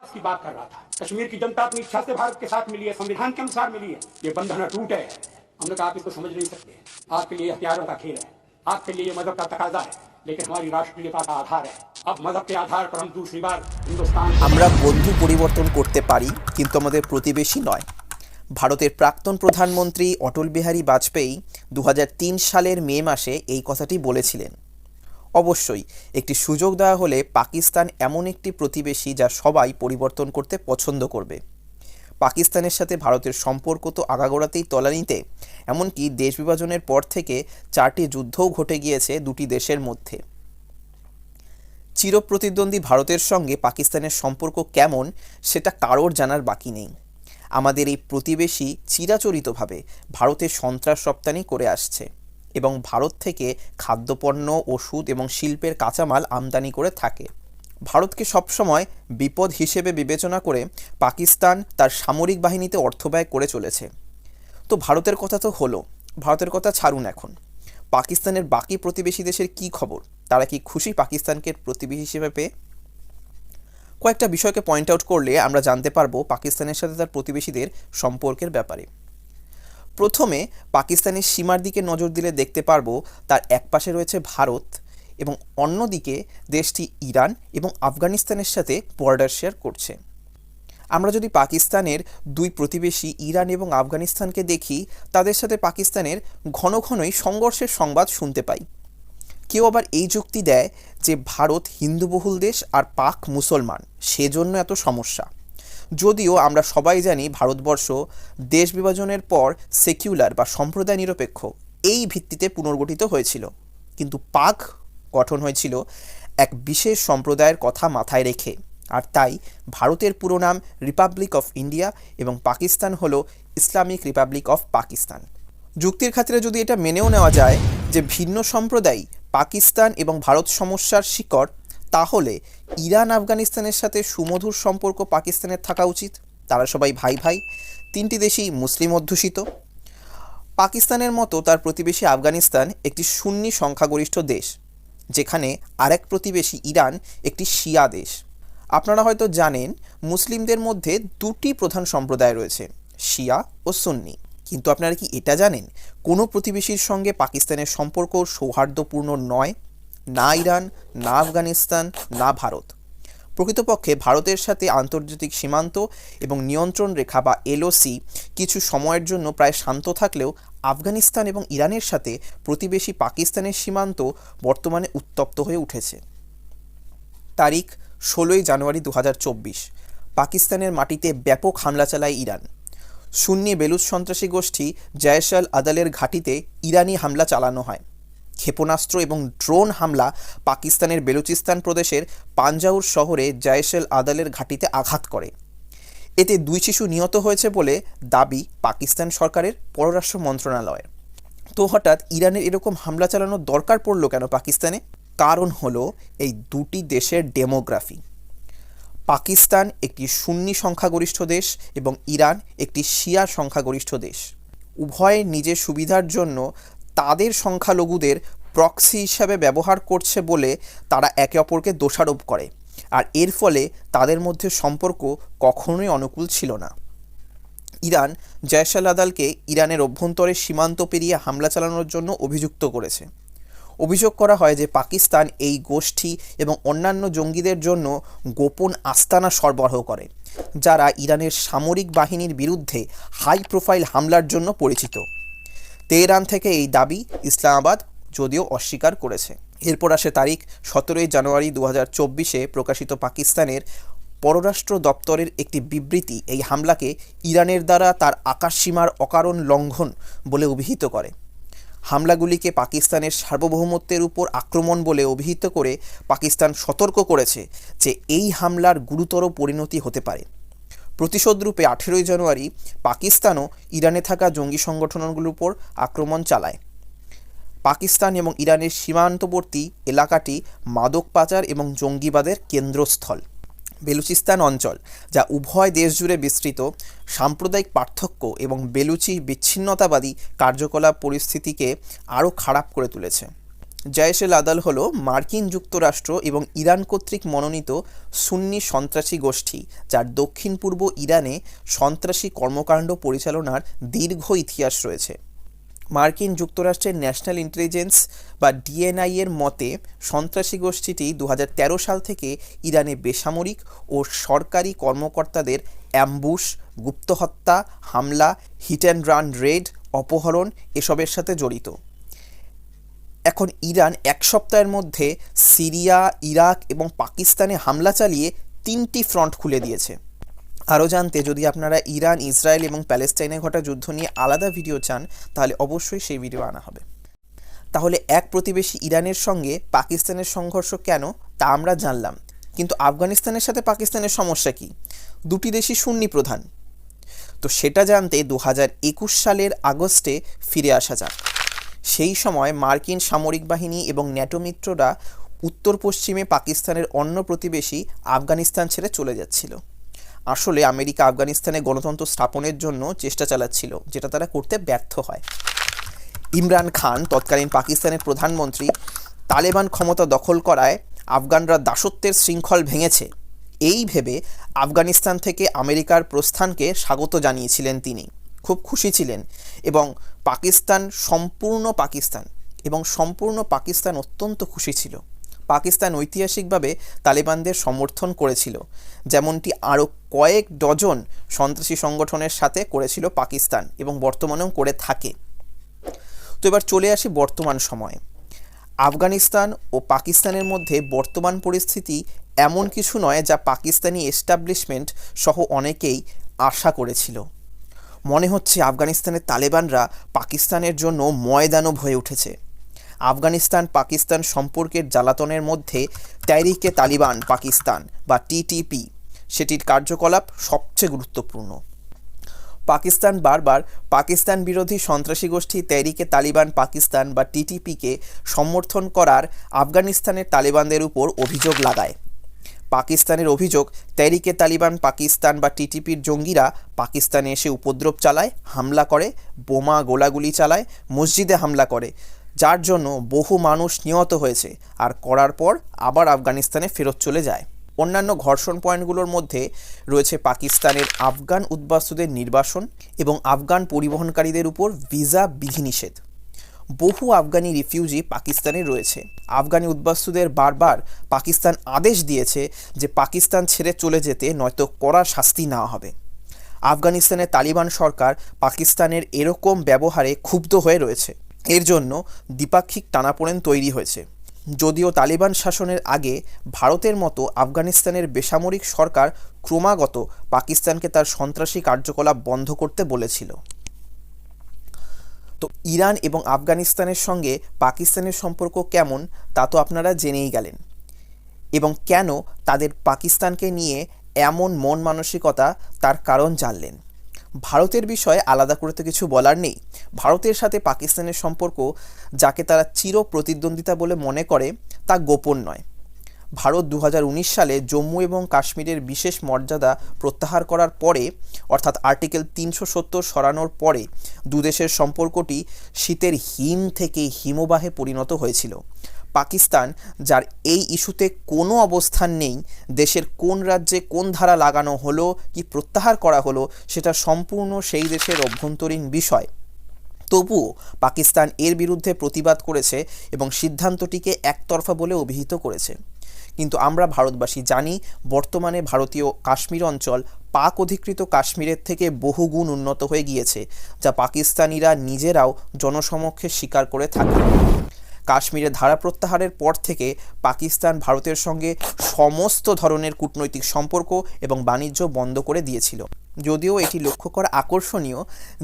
की बात कर रहा था। कश्मीर की जनता अपनी इच्छा से भारत के साथ मिली है, संविधान के अनुसार मिली है। ये बंधन टूट है। हमने कहा आप इसको समझ नहीं सकते। आपके लिए हथियारों का खेल है, आपके लिए मजहब का तकाजा है, लेकिन हमारी राष्ट्रीयता का आधार है। अब मजहब के आधार पर हम दूसरी बार हिंदुस्तान আমরা বন্ধু পরিবর্তন করতে পারি, কিন্তু আমাদের প্রতিবেশী নয়। ভারতের প্রাক্তন প্রধানমন্ত্রী অটল বিহারী বাজপেয়ী 2003 সালের মে মাসে এই কথাটি বলেছিলেন। অবশ্যই একটি সুযোগ দেওয়া হলে পাকিস্তান এমন একটি প্রতিবেশী যা সবাই পরিবর্তন করতে পছন্দ করবে। পাকিস্তানের সাথে ভারতের সম্পর্ক তো আগাগোড়াতেই তলানিতে, এমনকি দেশ বিভাজনের পর থেকে 4টি যুদ্ধও ঘটে গিয়েছে দুটি দেশের মধ্যে। চিরপ্রতিদ্বন্দ্বী ভারতের সঙ্গে পাকিস্তানের সম্পর্ক কেমন সেটা কারোর জানার বাকি নেই। আমাদের এই প্রতিবেশী চিরাচরিতভাবে ভারতে সন্ত্রাস রপ্তানি করে আসছে এবং ভারত থেকে খাদ্যপণ্য, ওষুধ এবং শিল্পের কাঁচামাল আমদানি করে থাকে। ভারতকে সবসময় বিপদ হিসেবে বিবেচনা করে পাকিস্তান তার সামরিক বাহিনীতে অর্থ ব্যয় করে চলেছে। তো ভারতের কথা তো হলো, ভারতের কথা ছাড়ুন, এখন পাকিস্তানের বাকি প্রতিবেশী দেশের কী খবর? তারা কি খুশি পাকিস্তানকে প্রতিবেশী হিসেবে পেয়ে? কয়েকটা বিষয়কে পয়েন্ট আউট করলে আমরা জানতে পারবো পাকিস্তানের সাথে তার প্রতিবেশীদের সম্পর্কের ব্যাপারে। প্রথমে পাকিস্তানের সীমার দিকে নজর দিলে দেখতে পারবো তার একপাশে রয়েছে ভারত এবং অন্যদিকে দেশটি ইরান এবং আফগানিস্তানের সাথে বর্ডার শেয়ার করছে। আমরা যদি পাকিস্তানের দুই প্রতিবেশী ইরান এবং আফগানিস্তানকে দেখি, তাদের সাথে পাকিস্তানের ঘন ঘনই সংঘর্ষের সংবাদ শুনতে পাই। কেউ আবার এই যুক্তি দেয় যে ভারত হিন্দুবহুল দেশ আর পাক মুসলমান, সেজন্য এত সমস্যা। যদিও আমরা সবাই জানি ভারতবর্ষ দেশ বিভাজনের পর সেকুলার বা সম্প্রদায় নিরপেক্ষ এই ভিত্তিতে পুনর্গঠিত হয়েছিল, কিন্তু পাক গঠন হয়েছিল এক বিশেষ সম্প্রদায়ের কথা মাথায় রেখে। আর তাই ভারতের পুরো নাম রিপাবলিক অফ ইন্ডিয়া এবং পাকিস্তান হলো ইসলামিক রিপাবলিক অফ পাকিস্তান। যুক্তির খাতিরে যদি এটা মেনেও নেওয়া যায় যে ভিন্ন সম্প্রদায় পাকিস্তান এবং ভারত সমস্যার শিকড়, তাহলে ইরান আফগানিস্তানের সাথে সুমধুর সম্পর্ক পাকিস্তানের থাকা উচিত। তারা সবাই ভাই ভাই, তিনটি দেশই মুসলিম অধ্যুষিত। পাকিস্তানের মতো তার প্রতিবেশী আফগানিস্তান একটি সুন্নি সংখ্যাগরিষ্ঠ দেশ, যেখানে আরেক প্রতিবেশী ইরান একটি শিয়া দেশ। আপনারা হয়তো জানেন মুসলিমদের মধ্যে দুটি প্রধান সম্প্রদায় রয়েছে, শিয়া ও সুন্নি। কিন্তু আপনারা কি এটা জানেন কোনো প্রতিবেশীর সঙ্গে পাকিস্তানের সম্পর্ক সৌহার্দ্যপূর্ণ নয়? না ইরান, না আফগানিস্তান, না ভারত। প্রকৃতপক্ষে ভারতের সাথে আন্তর্জাতিক সীমান্ত এবং নিয়ন্ত্রণ রেখা বা এলওসি কিছু সময়ের জন্য প্রায় শান্ত থাকলেও আফগানিস্তান এবং ইরানের সাথে প্রতিবেশী পাকিস্তানের সীমান্ত বর্তমানে উত্তপ্ত হয়ে উঠেছে। তারিখ 16 জানুয়ারি 2024, পাকিস্তানের মাটিতে ব্যাপক হামলা চালায় ইরান। সুন্নি বেলুচ সন্ত্রাসী গোষ্ঠী জয়শ আল আদালের ঘাঁটিতে ইরানি হামলা চালানো হয়। ক্ষেপণাস্ত্র এবং ড্রোন হামলা পাকিস্তানের বেলুচিস্তান প্রদেশের পাঞ্জাউর শহরে জয়শ আল আদালের ঘাঁটিতে আঘাত করে। এতে 2 শিশু নিহত হয়েছে বলে দাবি পাকিস্তান সরকারের পররাষ্ট্র মন্ত্রণালয়ের। তো হঠাৎ ইরানের এরকম হামলা চালানোর দরকার পড়ল কেন পাকিস্তানে? কারণ হলো এই দুটি দেশের ডেমোগ্রাফি। পাকিস্তান একটি সুন্নি সংখ্যাগরিষ্ঠ দেশ এবং ইরান একটি শিয়া সংখ্যাগরিষ্ঠ দেশ। উভয়ের নিজের সুবিধার জন্য তাদের সংখ্যালঘুদের প্রক্সি হিসাবে ব্যবহার করছে বলে তারা একে অপরকে দোষারোপ করে, আর এর ফলে তাদের মধ্যে সম্পর্ক কখনোই অনুকূল ছিল না। ইরান জয়শ আল আদালকে ইরানের অভ্যন্তরে সীমান্ত পেরিয়ে হামলা চালানোর জন্য অভিযুক্ত করেছে। অভিযোগ করা হয় যে পাকিস্তান এই গোষ্ঠী এবং অন্যান্য জঙ্গিদের জন্য গোপন আস্তানা সরবরাহ করে, যারা ইরানের সামরিক বাহিনীর বিরুদ্ধে হাই প্রোফাইল হামলার জন্য পরিচিত। তেহরান থেকে এই দাবি ইসলামাবাদ যদিও অস্বীকার করেছে। এরপর আসে তারিখ 17 জানুয়ারি 2024 প্রকাশিত পাকিস্তানের পররাষ্ট্র দপ্তরের একটি বিবৃতি এই হামলাকে ইরানের দ্বারা তার আকাশসীমার অকারণ লঙ্ঘন বলে অভিহিত করে। হামলাগুলিকে পাকিস্তানের সার্বভৌমত্বের উপর আক্রমণ বলে অভিহিত করে পাকিস্তান সতর্ক করেছে যে এই হামলার গুরুতর পরিণতি হতে পারে। প্রতিশোধরূপে 18 জানুয়ারি পাকিস্তানও ইরানে থাকা জঙ্গি সংগঠনগুলোর উপর আক্রমণ চালায়। পাকিস্তান এবং ইরানের সীমান্তবর্তী এলাকাটি মাদক পাচার এবং জঙ্গিবাদের কেন্দ্রস্থল। বেলুচিস্তান অঞ্চল, যা উভয় দেশ জুড়ে বিস্তৃত, সাম্প্রদায়িক পার্থক্য এবং বেলুচি বিচ্ছিন্নতাবাদী কার্যকলাপ পরিস্থিতিকে আরও খারাপ করে তুলেছে। জয়েশ-এ আদাল হল মার্কিন যুক্তরাষ্ট্র এবং ইরান কর্তৃক মনোনীত সুন্নি সন্ত্রাসী গোষ্ঠী, যার দক্ষিণ পূর্ব ইরানে সন্ত্রাসী কর্মকাণ্ড পরিচালনার দীর্ঘ ইতিহাস রয়েছে। মার্কিন যুক্তরাষ্ট্রের ন্যাশনাল ইন্টেলিজেন্স বা ডিএনআই এর মতে সন্ত্রাসী গোষ্ঠীটি 2013 সাল থেকে ইরানে বেসামরিক ও সরকারি কর্মকর্তাদের অ্যাম্বুশ, গুপ্তহত্যা, হামলা, হিট অ্যান্ড রান রেড, অপহরণ এসবের সাথে জড়িত। এখন ইরান এক সপ্তাহের মধ্যে সিরিয়া, ইরাক এবং পাকিস্তানে হামলা চালিয়ে 3টি ফ্রন্ট খুলে দিয়েছে। আরও জানতে যদি আপনারা ইরান, ইসরায়েল এবং প্যালেস্টাইনে ঘটা যুদ্ধ নিয়ে আলাদা ভিডিও চান, তাহলে অবশ্যই সেই ভিডিও আনা হবে। তাহলে এক প্রতিবেশী ইরানের সঙ্গে পাকিস্তানের সংঘর্ষ কেন, তা আমরা জানলাম, কিন্তু আফগানিস্তানের সাথে পাকিস্তানের সমস্যা কি? দুটি দেশই সুন্নি প্রধান। তো সেটা জানতে 2021 সালের আগস্টে ফিরে আসা যাক। সেই সময় মার্কিন সামরিক বাহিনী এবং ন্যাটো মিত্ররা উত্তর পশ্চিমে পাকিস্তানের অন্য প্রতিবেশী আফগানিস্তান ছেড়ে চলে যাচ্ছিল। আসলে আমেরিকা আফগানিস্তানে গণতন্ত্র স্থাপনের জন্য চেষ্টা চালাচ্ছিল, যেটা তারা করতে ব্যর্থ হয়। ইমরান খান, তৎকালীন পাকিস্তানের প্রধানমন্ত্রী, তালেবান ক্ষমতা দখল করায় আফগানরা দাসত্বের শৃঙ্খল ভেঙেছে এই ভেবে আফগানিস্তান থেকে আমেরিকার প্রস্থানকে স্বাগত জানিয়েছিলেন তিনি। খুব খুশি ছিলেন এবং সম্পূর্ণ পাকিস্তান অত্যন্ত খুশি ছিল। পাকিস্তান ঐতিহাসিকভাবে তালেবানদের সমর্থন করেছিল, যেমনটি আরও কয়েক ডজন সন্ত্রাসী সংগঠনের সাথে করেছিল পাকিস্তান এবং বর্তমানেও করে থাকে। তো এবার চলে আসি বর্তমান সময়ে। আফগানিস্তান ও পাকিস্তানের মধ্যে বর্তমান পরিস্থিতি এমন কিছু নয় যা পাকিস্তানি এস্টাবলিশমেন্ট সহ অনেকেই আশা করেছিল। মনে হচ্ছে আফগানিস্তানের তালেবানরা পাকিস্তানের জন্য ময়দানব হয়ে উঠেছে। আফগানিস্তান পাকিস্তান সম্পর্কের জ্বালাতনের মধ্যে তেহরিকে তালিবান পাকিস্তান বা টিটিপি, সেটির কার্যকলাপ সবচেয়ে গুরুত্বপূর্ণ। পাকিস্তান বারবার পাকিস্তান বিরোধী সন্ত্রাসী গোষ্ঠী তেহরিকে তালিবান পাকিস্তান বা টিটিপিকে সমর্থন করার আফগানিস্তানের তালেবানদের উপর অভিযোগ লাগায়। পাকিস্তানের অভিযোগ, তেহরিকে তালিবান পাকিস্তান বা টিটিপির জঙ্গিরা পাকিস্তানে এসে উপদ্রব চালায়, হামলা করে, বোমা গোলাগুলি চালায়, মসজিদে হামলা করে, যার জন্য বহু মানুষ নিহত হয়েছে আর করার পর আবার আফগানিস্তানে ফেরত চলে যায়। অন্যান্য ঘর্ষণ পয়েন্টগুলোর মধ্যে রয়েছে পাকিস্তানের আফগান উদ্বাস্তুদের নির্বাসন এবং আফগান পরিবহনকারীদের উপর ভিসা বিধিনিষেধ। বহু আফগানি রিফিউজি পাকিস্তানে রয়েছে। আফগানি উদ্বাস্তুদের বারবার পাকিস্তান আদেশ দিয়েছে যে পাকিস্তান ছেড়ে চলে যেতে, নয়তো কড়া শাস্তি নেওয়া হবে। আফগানিস্তানের তালিবান সরকার পাকিস্তানের এরকম ব্যবহারে ক্ষুব্ধ হয়ে রয়েছে। এর জন্য দ্বিপাক্ষিক টানাপোড়েন তৈরি হয়েছে। যদিও তালিবান শাসনের আগে ভারতের মতো আফগানিস্তানের বেসামরিক সরকার ক্রমাগত পাকিস্তানকে তার সন্ত্রাসী কার্যকলাপ বন্ধ করতে বলেছিল। তো ইরান এবং আফগানিস্তানের সঙ্গে পাকিস্তানের সম্পর্ক কেমন, তা তো আপনারা জেনেই গেলেন, এবং কেন তাদের পাকিস্তানকে নিয়ে এমন মন মানসিকতা তার কারণ জানলেন। ভারতের বিষয়ে আলাদা করে তো কিছু বলার নেই। ভারতের সাথে পাকিস্তানের সম্পর্ক, যাকে তারা চির প্রতিদ্বন্দ্বিতা বলে মনে করে, তা গোপন নয়। ভারত 2019 সালে জম্মু এবং কাশ্মীরের বিশেষ মর্যাদা প্রত্যাহার করার পরে, অর্থাৎ আর্টিকেল 370 সরানোর পরে, দুদেশের সম্পর্কটি শীতের হিম থেকে হিমবাহে পরিণত হয়েছিল। পাকিস্তান, যার এই ইস্যুতে কোনো অবস্থান নেই, দেশের কোন রাজ্যে কোন ধারা লাগানো হলো কি প্রত্যাহার করা হলো সেটা সম্পূর্ণ সেই দেশের অভ্যন্তরীণ বিষয়, তবুও পাকিস্তান এর বিরুদ্ধে প্রতিবাদ করেছে এবং সিদ্ধান্তটিকে একতরফা বলে অভিহিত করেছে। কিন্তু আমরা ভারতবাসী জানি, বর্তমানে ভারতীয় কাশ্মীর অঞ্চল পাক অধিকৃত কাশ্মীরের থেকে বহুগুণ উন্নত হয়ে গিয়েছে, যা পাকিস্তানিরা নিজেরাও জনসমক্ষে স্বীকার করে থাকে। কাশ্মীরে ধারা প্রত্যাহারের পর থেকে পাকিস্তান ভারতের সঙ্গে সমস্ত ধরনের কূটনৈতিক সম্পর্ক এবং বাণিজ্য বন্ধ করে দিয়েছিল। যদিও এটি লক্ষ্য করা আকর্ষণীয়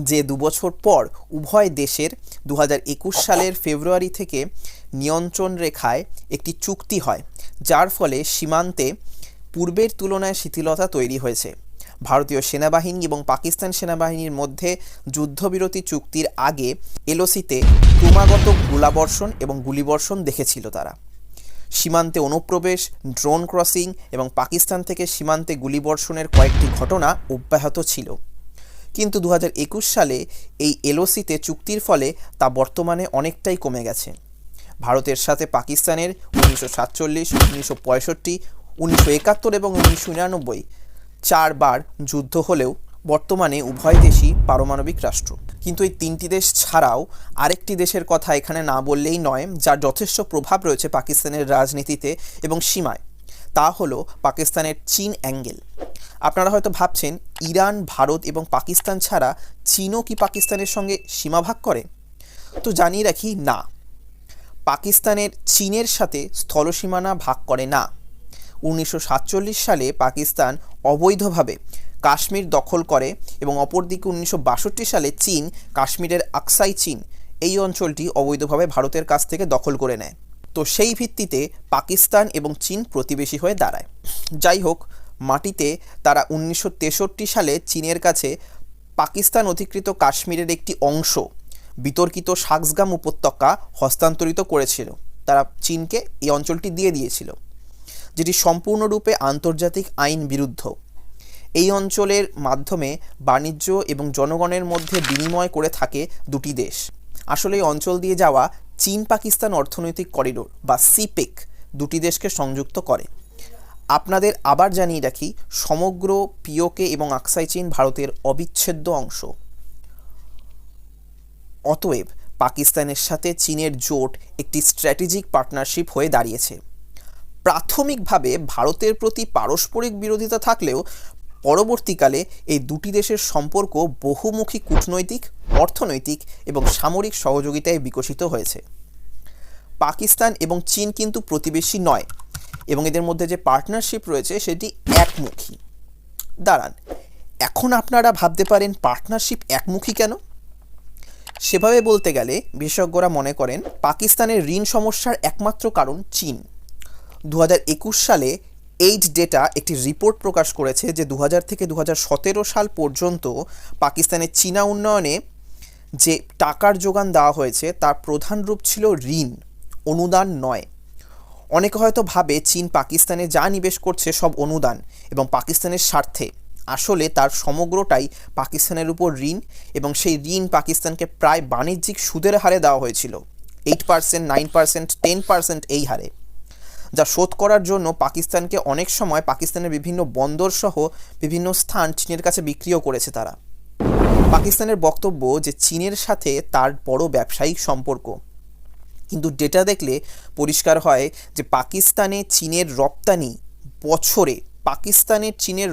যে 2 বছর পর উভয় দেশের 2021 সালের ফেব্রুয়ারি থেকে নিয়ন্ত্রণ রেখায় একটি চুক্তি হয়, যার ফলে সীমান্তে পূর্বের তুলনায় শিথিলতা তৈরি হয়েছে। ভারতীয় সেনাবাহিনী এবং পাকিস্তান সেনাবাহিনীর মধ্যে যুদ্ধবিরতি চুক্তির আগে এলওসিতে ক্রমাগত গোলাবর্ষণ এবং গুলিবর্ষণ দেখেছিল তারা। সীমান্তে অনুপ্রবেশ, ড্রোন ক্রসিং এবং পাকিস্তান থেকে সীমান্তে গুলিবর্ষণের কয়েকটি ঘটনা অব্যাহত ছিল। কিন্তু 2021 সালে এই এলওসিতে চুক্তির ফলে তা বর্তমানে অনেকটাই কমে গেছে। ভারতের সাথে পাকিস্তানের 1947, 1965, 1971 এবং 1999 4বার যুদ্ধ হলেও বর্তমানে উভয় দেশই পারমাণবিক রাষ্ট্র। কিন্তু এই তিনটি দেশ ছাড়াও আরেকটি দেশের কথা এখানে না বললেই নয়, যার যথেষ্ট প্রভাব রয়েছে পাকিস্তানের রাজনীতিতে এবং সীমায়। তা হলো পাকিস্তানের চীন অ্যাঙ্গেল। আপনারা হয়তো ভাবছেন, ইরান, ভারত এবং পাকিস্তান ছাড়া চীনও কি পাকিস্তানের সঙ্গে সীমা ভাগ করে? তো জানিয়ে রাখি, না, পাকিস্তানের চীনের সাথে স্থলসীমানা ভাগ করে না। 1947 সালে পাকিস্তান অবৈধভাবে কাশ্মীর দখল করে এবং অপরদিকে 1962 সালে চীন কাশ্মীরের আকসাই চীন এই অঞ্চলটি অবৈধভাবে ভারতের কাছ থেকে দখল করে নেয়। তো সেই ভিত্তিতে পাকিস্তান এবং চীন প্রতিবেশী হয়ে দাঁড়ায়। যাই হোক, মাটিতে তারা 1963 সালে চীনের কাছে পাকিস্তান অধিকৃত কাশ্মীরের একটি অংশ, বিতর্কিত শাকসগাম উপত্যকা হস্তান্তরিত করেছিল। তারা চীনকে এই অঞ্চলটি দিয়ে দিয়েছিল, যেটি সম্পূর্ণরূপে আন্তর্জাতিক আইন বিরুদ্ধ। এই অঞ্চলের মাধ্যমে বাণিজ্য এবং জনগণের মধ্যে বিনিময় করে থাকে দুটি দেশ। আসলে এই অঞ্চল দিয়ে যাওয়া চীন পাকিস্তান অর্থনৈতিক করিডোর বা সিপেক দুটি দেশকে সংযুক্ত করে। আপনাদের আবার জানিয়ে রাখি, সমগ্র পিওকে এবং আকসাই চীন ভারতের অবিচ্ছেদ্য অংশ। অতএব পাকিস্তানের সাথে চীনের জোট একটি স্ট্র্যাটেজিক পার্টনারশিপ হয়ে দাঁড়িয়েছে। প্রাথমিকভাবে ভারতের প্রতি পারস্পরিক বিরোধিতা থাকলেও পরবর্তীকালে এই দুটি দেশের সম্পর্ক বহুমুখী কূটনৈতিক, অর্থনৈতিক এবং সামরিক সহযোগিতায় বিকশিত হয়েছে। পাকিস্তান এবং চীন কিন্তু প্রতিবেশী নয় এবং এদের মধ্যে যে পার্টনারশিপ রয়েছে সেটি একমুখী। দাঁড়ান, এখন আপনারা ভাবতে পারেন পার্টনারশিপ একমুখী কেন? সেভাবে বলতে গেলে বিশেষজ্ঞরা মনে করেন পাকিস্তানের ঋণ সমস্যার একমাত্র কারণ চীন। 2021 সালে এইড ডেটা একটি রিপোর্ট প্রকাশ করেছে যে 2000 থেকে 2017 সাল পর্যন্ত পাকিস্তানের চীনা উন্নয়নে যে টাকার যোগান দেওয়া হয়েছে তার প্রধান রূপ ছিল ঋণ, অনুদান নয়। অনেকে হয়তো ভাবে চীন পাকিস্তানে যা নিবেশ করছে সব অনুদান এবং পাকিস্তানের স্বার্থে। আসলে তার সমগ্রটাই পাকিস্তানের উপর ঋণ এবং সেই ঋণ পাকিস্তানকে প্রায় বাণিজ্যিক সুদের হারে দেওয়া হয়েছিল, 8%, 9%, 10% এই হারে, যা শোধ করার জন্য পাকিস্তানকে অনেক সময় পাকিস্তানের বিভিন্ন বন্দর সহ বিভিন্ন স্থান চীনের কাছে বিক্রিও করেছে তারা। পাকিস্তানের বক্তব্য যে চীনের সাথে তার বড় ব্যবসায়িক সম্পর্ক, কিন্তু ডেটা দেখলে পরিষ্কার হয় যে পাকিস্তানের চীনের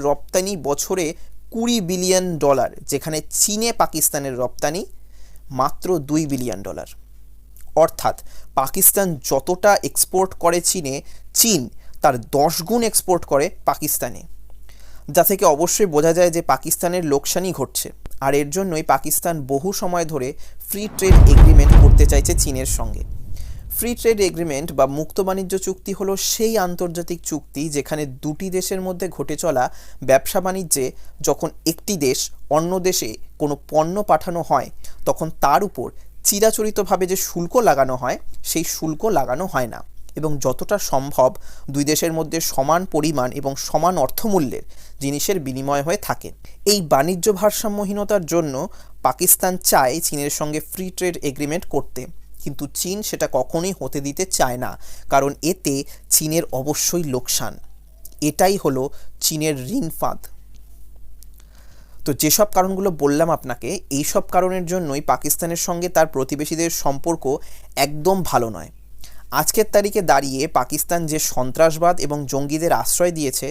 রপ্তানি বছরে $20 বিলিয়ন, যেখানে চীনে পাকিস্তানের রপ্তানি মাত্র $2 বিলিয়ন। অর্থাৎ পাকিস্তান যতটা এক্সপোর্ট করে চীনে, চীন তার 10 গুণ এক্সপোর্ট করে পাকিস্তানে, যা থেকে অবশ্যই বোঝা যায় যে পাকিস্তানের লোকসানই ঘটছে। আর এর জন্যই পাকিস্তান বহু সময় ধরে ফ্রি ট্রেড এগ্রিমেন্ট করতে চাইছে চীনের সঙ্গে। ফ্রি ট্রেড এগ্রিমেন্ট বা মুক্ত বাণিজ্য চুক্তি হলো সেই আন্তর্জাতিক চুক্তি যেখানে দুটি দেশের মধ্যে ঘটে চলা ব্যবসা বাণিজ্যে যখন একটি দেশ অন্য দেশে কোনো পণ্য পাঠানো হয় তখন তার উপর চিরাচরিতভাবে যে শুল্ক লাগানো হয় সেই শুল্ক লাগানো হয় না এবং যতটা সম্ভব দুই দেশের মধ্যে সমান পরিমাণ এবং সমান অর্থমূল্যের জিনিসের বিনিময় হয়ে থাকে। এই বাণিজ্য ভারসাম্যহীনতার জন্য পাকিস্তান চায় চীনের সঙ্গে ফ্রি ট্রেড এগ্রিমেন্ট করতে, কিন্তু চীন সেটা কখনোই হতে দিতে চায় না, কারণ এতে চীনের অবশ্যই লোকসান। এটাই হলো চীনের ঋণ ফাঁদ। তো যেসব কারণগুলো বললাম আপনাকে, এই সব কারণের জন্যই পাকিস্তানের সঙ্গে তার প্রতিবেশীদের সম্পর্ক একদম ভালো নয়। আজকের তারিখে দাঁড়িয়ে পাকিস্তান যে সন্ত্রাসবাদ এবং জঙ্গিদের আশ্রয় দিয়েছে,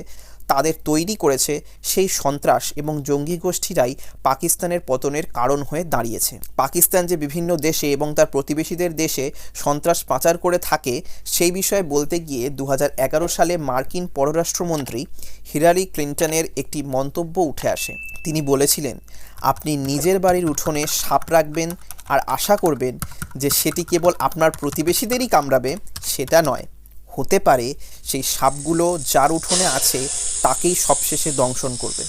তাদের তৈরি করেছে সেই সন্ত্রাস এবং জঙ্গি গোষ্ঠীরাই পাকিস্তানের পতনের কারণ হয়ে দাঁড়িয়েছে। পাকিস্তান যে বিভিন্ন দেশে এবং তার প্রতিবেশীদের দেশে সন্ত্রাস পাচার করে থাকে সেই বিষয়ে বলতে গিয়ে 2011 সালে মার্কিন পররাষ্ট্রমন্ত্রী হিলারি ক্লিন্টনের একটি মন্তব্য উঠে আসে। তিনি বলেছিলেন, আপনি নিজের বাড়ির উঠোনে সাপ রাখবেন আর আশা করবেন যে সেটি কেবল আপনার প্রতিবেশীদেরই কামড়াবে, সেটা নয়। হতে পারে সেই সাপগুলো যার উঠোনে আছে তাকেই সবশেষে দংশন করবে।